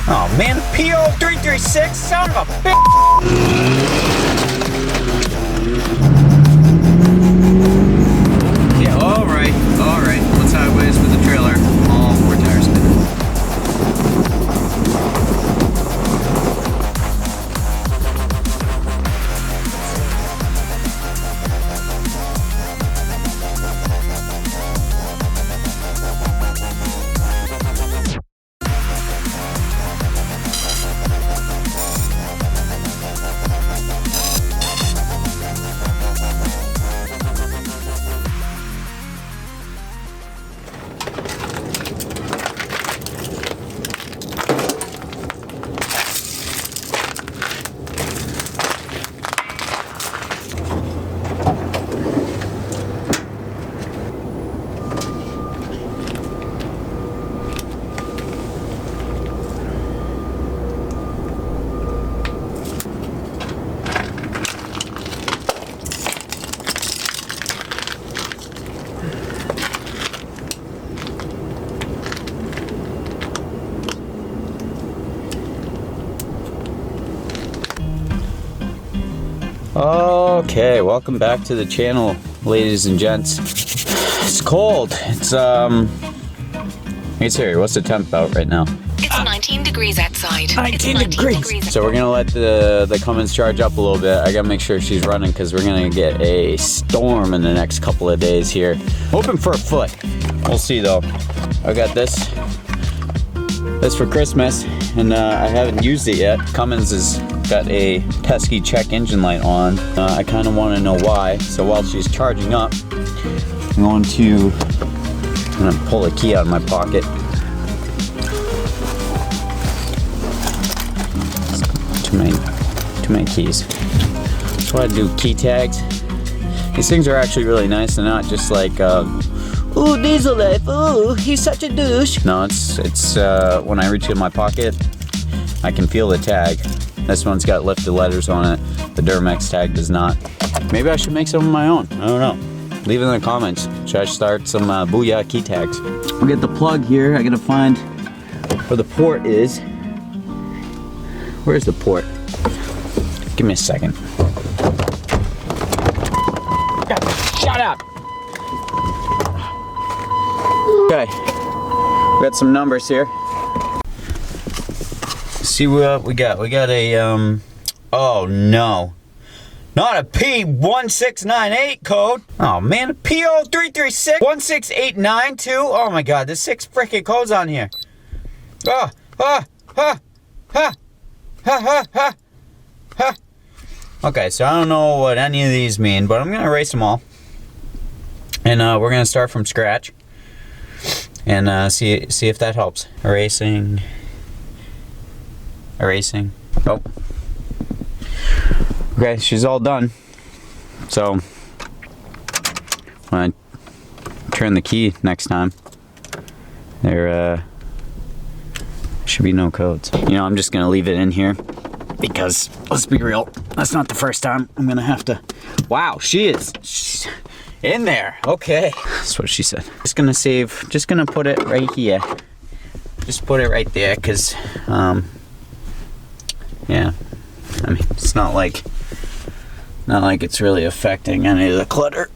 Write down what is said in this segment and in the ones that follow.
Oh man, PO336, son of a bitch! Yeah, alright. One sideways with the trailer, all four tires spinning. Okay, welcome back to the channel, ladies and gents. It's cold. It's Hey Siri, what's the temp out right now? It's 19 degrees outside. 19 degrees. So we're gonna let the Cummins charge up a little bit. I gotta make sure she's running because we're gonna get a storm in the next couple of days here. Hoping for a foot. We'll see though. I got this for Christmas, and I haven't used it yet. Cummins has got a pesky check engine light on. I kind of want to know why. So while she's charging up, I'm gonna pull a key out of my pocket. Too many keys. That's why I do key tags. These things are actually really nice. They're not just like, ooh, diesel life, ooh, he's such a douche. No, it's when I reach in my pocket, I can feel the tag. This one's got lifted letters on it. The Duramax tag does not. Maybe I should make some of my own. I don't know. Leave it in the comments. Should I start some Booyah key tags? We'll get the plug here. I gotta find where the port is. Where's the port? Give me a second. Shut up! Okay. We got some numbers here. See what we got. We got a oh no, not a P1698 code. Oh man, a PO336 16892. Oh my god, there's 6 freaking codes on here. Okay, so I don't know what any of these mean, but I'm gonna erase them all, and we're gonna start from scratch and see if that helps. Erasing. Oh. Okay, she's all done. So when I turn the key next time, there should be no codes. You know, I'm just gonna leave it in here because, let's be real, that's not the first time I'm gonna have to. Wow, she's in there. Okay, that's what she said. Just gonna put it right here. Just put it right there, cause yeah, I mean, it's not like it's really affecting any of the clutter.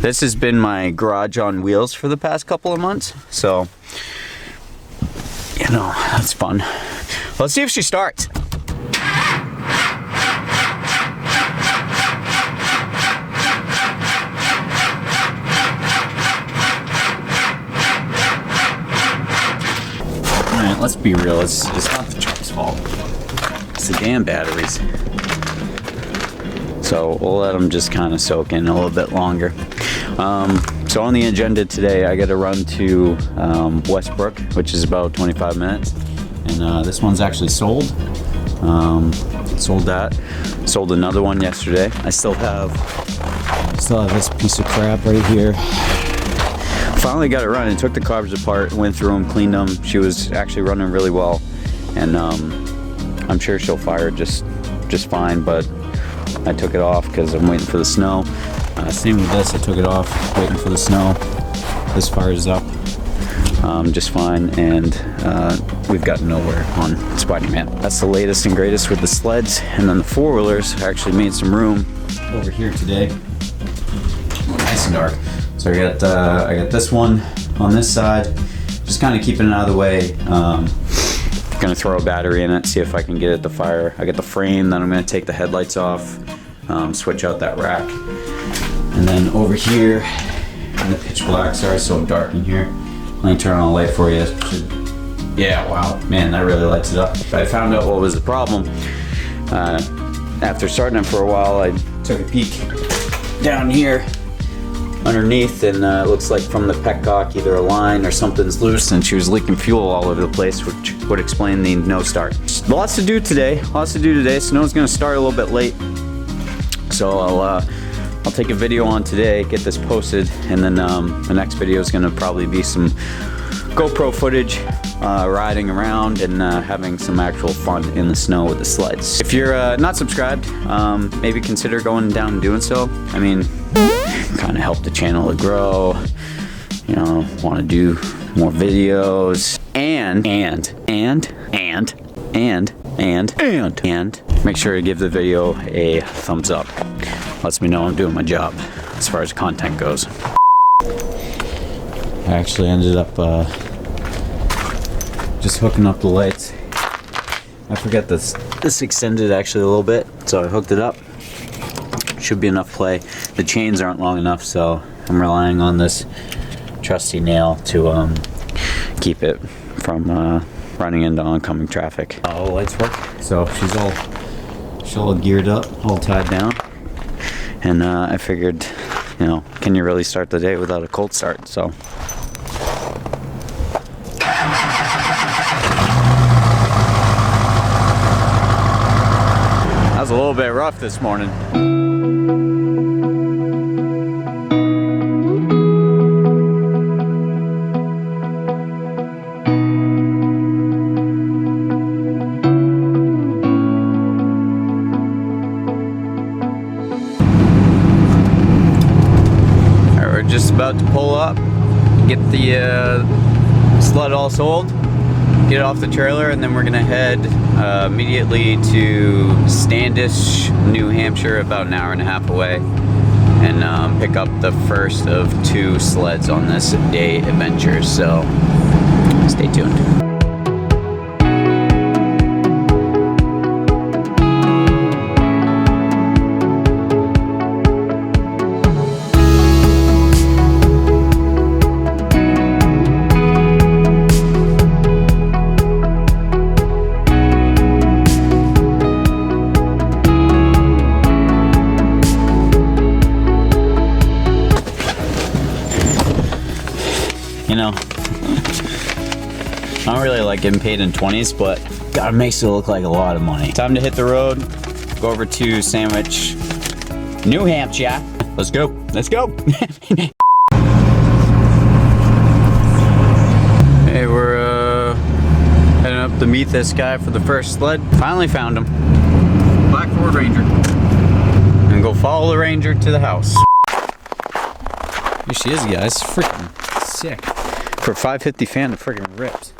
This has been my garage on wheels for the past couple of months, so you know, that's fun. Let's see if she starts. Alright, let's be real, it's not the truck's fault. It's the damn batteries. So we'll let them just kind of soak in a little bit longer. So on the agenda today, I got to run to Westbrook, which is about 25 minutes. And this one's actually sold. Sold that. Sold another one yesterday. I still have this piece of crap right here. Finally got it running. Took the carbs apart, went through them, cleaned them. She was actually running really well, and I'm sure she'll fire just fine. But I took it off because I'm waiting for the snow. Same with this. I took it off, waiting for the snow. This fires up just fine, and we've got nowhere on Spider-Man. That's the latest and greatest with the sleds. And then the four-wheelers actually made some room over here today. Nice and dark. So I got this one on this side, just kind of keeping it out of the way. Gonna throw a battery in it, see if I can get it to fire. I got the frame, then I'm gonna take the headlights off, switch out that rack. And then over here in the pitch black, sorry, it's so dark in here. Let me turn on a light for you. Yeah, wow, man, that really lights it up. I found out what was the problem. After starting it for a while, I took a peek down here underneath, and it looks like from the petcock either a line or something's loose, and she was leaking fuel all over the place, which would explain the no start. Lots to do today. Snow's gonna start a little bit late, so I'll take a video on today, get this posted, and then the next video is gonna probably be some GoPro footage, riding around and having some actual fun in the snow with the sleds. If you're not subscribed, maybe consider going down and doing so. I mean, kind of help the channel to grow, you know, want to do more videos, and make sure to give the video a thumbs up. Lets me know I'm doing my job as far as content goes. I actually ended up just hooking up the lights. I forget this extended actually a little bit, so I hooked it up. Should be enough play. The chains aren't long enough, so I'm relying on this trusty nail to keep it from running into oncoming traffic. All the lights work, so she's all geared up, all tied down, and I figured, you know, can you really start the day without a cold start? So. That was a little bit rough this morning. Just about to pull up, get the sled all sold, get it off the trailer, and then we're gonna head immediately to Standish, New Hampshire, about an hour and a half away, and pick up the first of 2 sleds on this day adventure. So stay tuned. You know, I don't really like getting paid in 20s, but God, it makes it look like a lot of money. Time to hit the road, go over to Sandwich, New Hampshire. Let's go, let's go. Hey, we're heading up to meet this guy for the first sled. Finally found him. Black Ford Ranger. And go follow the Ranger to the house. Here she is, guys. Freaking sick. For a $550 fan, it freaking rips.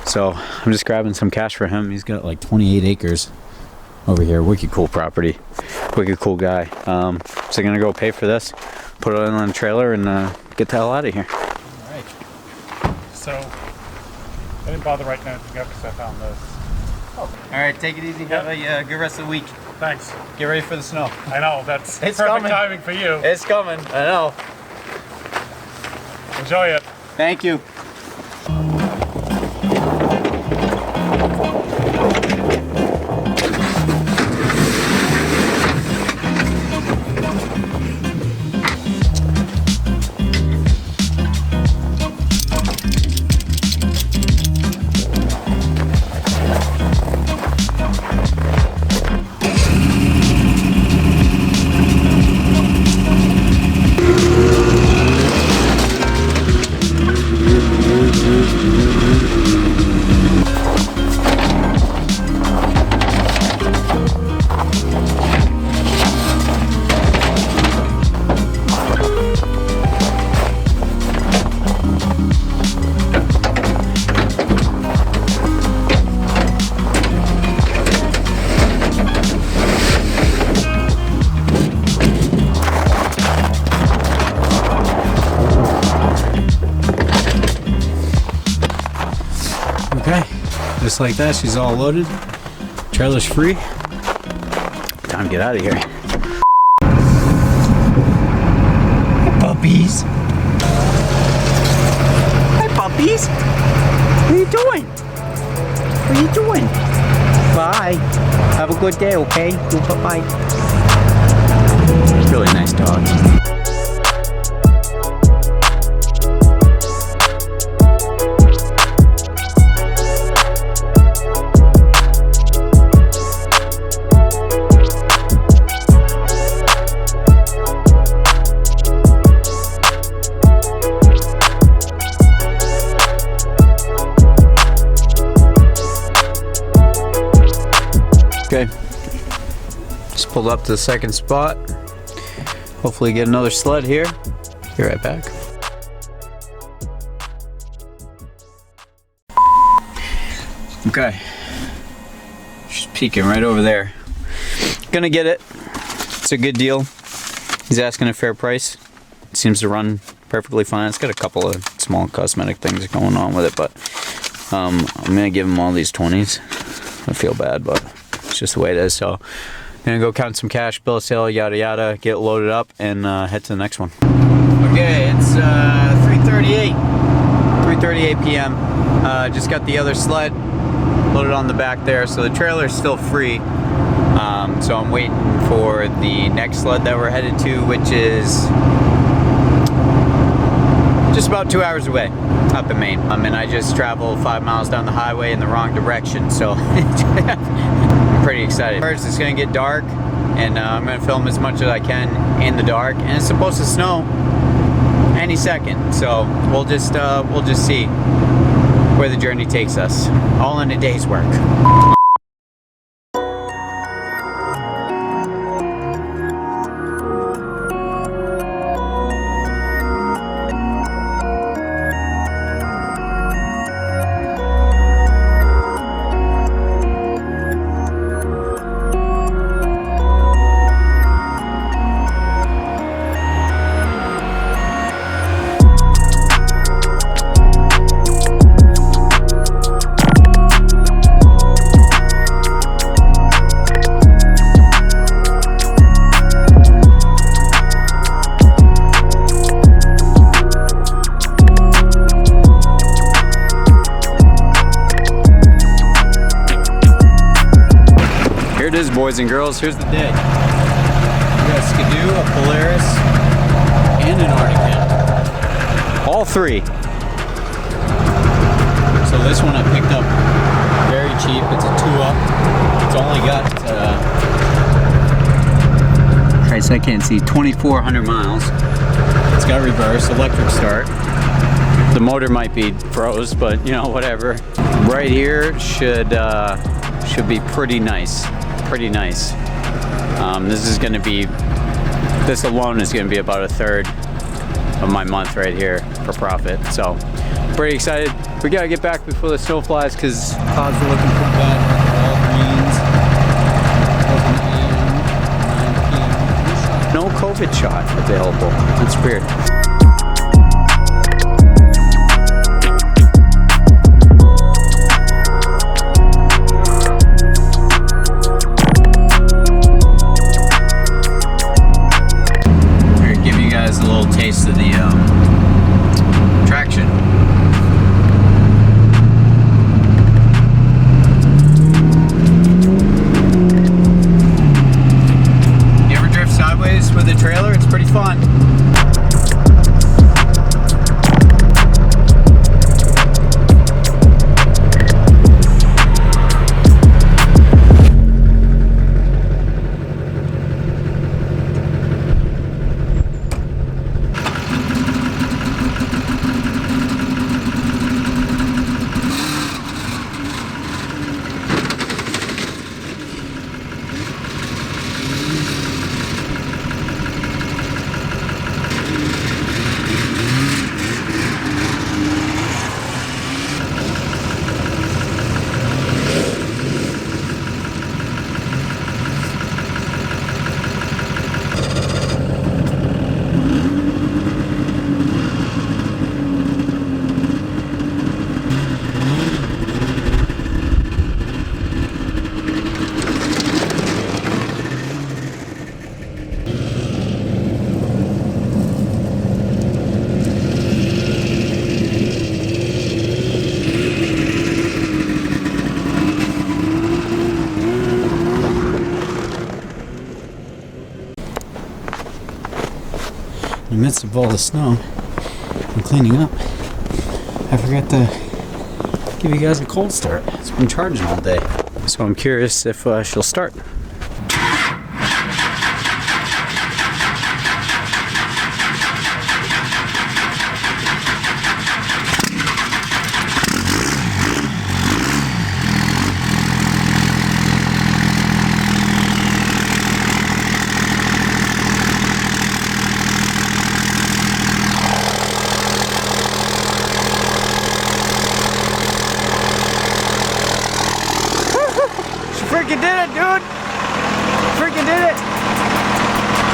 So I'm just grabbing some cash for him. He's got like 28 acres over here. Wicked cool property. Wicked cool guy. So I'm gonna go pay for this, put it on the trailer, and get the hell out of here. Alright. So I didn't bother writing anything up because I found this. Oh. Alright, take it easy. Have a good rest of the week. Thanks. Get ready for the snow. I know, that's it's perfect coming. timing for you. It's coming. I know. Enjoy it. Thank you. Okay, just like that, she's all loaded. Trailer's free. Time to get out of here. Hey, puppies. Hey, puppies. What are you doing? What are you doing? Bye. Have a good day, okay? Bye-bye. Really nice dog. Okay, just pulled up to the second spot. Hopefully get another sled here. Be right back. Okay, just peeking right over there. Gonna get it. It's a good deal. He's asking a fair price. It seems to run perfectly fine. It's got a couple of small cosmetic things going on with it, but I'm gonna give him all these 20s. I feel bad, but it's just the way it is. So I'm gonna go count some cash, bill of sale, yada yada, get loaded up, and head to the next one. Okay, it's 3:38 p.m. Just got the other sled loaded on the back there, so the trailer is still free. So I'm waiting for the next sled that we're headed to, which is just about 2 hours away, up in Maine. And I just traveled 5 miles down the highway in the wrong direction, so I'm pretty excited. First, it's gonna get dark, and I'm gonna film as much as I can in the dark, and it's supposed to snow any second, so we'll just see where the journey takes us, all in a day's work. Here it is, boys and girls. Here's the day. We got a Skidoo, a Polaris, and an Arctic. All three. So this one I picked up very cheap. It's a 2-up. It's only got, Christ, I can't see, 2,400 miles. It's got reverse, electric start. The motor might be froze, but you know, whatever. Right here should be pretty nice. Pretty nice. This alone is going to be about a third of my month right here for profit. So pretty excited. We got to get back before the snow flies because clouds are looking pretty bad. All greens. 11 a.m., 9 p.m. No COVID shot available. That's weird. A little taste of the traction. You ever drift sideways with a trailer? It's pretty fun. in the midst of all the snow and cleaning up, I forgot to give you guys a cold start. It's been charging all day. So I'm curious if she'll start. Freaking did it, dude! Freaking did it!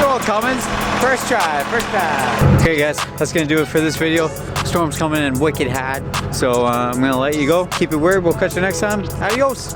Go on, Cummins. First try. Okay guys, that's gonna do it for this video. Storm's coming in wicked hot, so I'm gonna let you go. Keep it weird. We'll catch you next time. Adios!